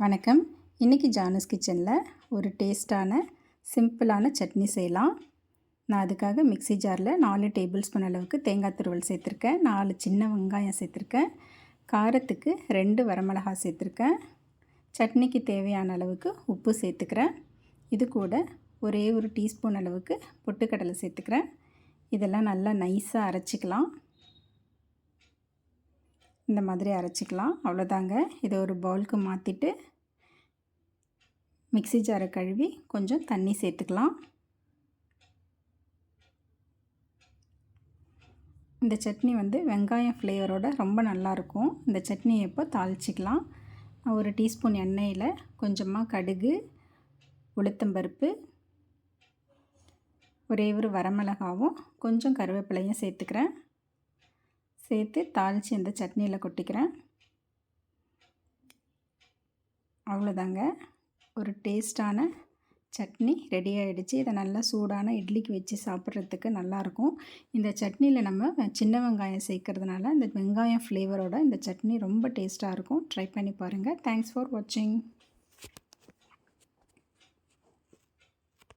வணக்கம். இன்றைக்கி ஜானஸ் கிச்சனில் ஒரு டேஸ்ட்டான சிம்பிளான சட்னி செய்யலாம். நான் அதுக்காக மிக்ஸி ஜாரில் 4 டேபிள் ஸ்பூன் அளவுக்கு தேங்காய் துருவல் சேர்த்துருக்கேன். 4 சின்ன வெங்காயம் சேர்த்துருக்கேன். காரத்துக்கு 2 வரமிளகாய் சேர்த்துருக்கேன். சட்னிக்கு தேவையான அளவுக்கு உப்பு சேர்த்துக்கிறேன். இது கூட ஒரே ஒரு டீஸ்பூன் அளவுக்கு பொட்டுக்கடலை சேர்த்துக்கிறேன். இதெல்லாம் நல்லா நைஸாக அரைச்சிக்கலாம். இந்த மாதிரி அரைச்சிக்கலாம். அவ்வளோதாங்க. இதை ஒரு பவுலுக்கு மாற்றிட்டு மிக்ஸி ஜாரை கழுவி கொஞ்சம் தண்ணி சேர்த்துக்கலாம். இந்த சட்னி வெங்காயம் ஃப்ளேவரோட ரொம்ப நல்லாயிருக்கும். இந்த சட்னியை இப்போ தாளிச்சிக்கலாம். ஒரு டீஸ்பூன் எண்ணெயில் கொஞ்சமாக கடுகு, உளுத்தம்பருப்பு, ஒரே ஒரு வரமிளகாவும் கொஞ்சம் கருவேப்பிலையும் சேர்த்துக்கிறேன். சேர்த்து தாளித்து இந்த சட்னியில் கொட்டிக்கிறேன். அவ்வளோதாங்க. ஒரு டேஸ்டான சட்னி ரெடி ஆகிடுச்சு. இதை நல்லா சூடான இட்லிக்கு வச்சு சாப்பிட்றதுக்கு நல்லாயிருக்கும். இந்த சட்னியில் நம்ம சின்ன வெங்காயம் சேர்க்கறதுனால இந்த வெங்காயம் ஃப்ளேவரோட இந்த சட்னி ரொம்ப டேஸ்ட்டாக இருக்கும். ட்ரை பண்ணி பாருங்கள். தேங்க்ஸ் ஃபார் வாட்சிங்.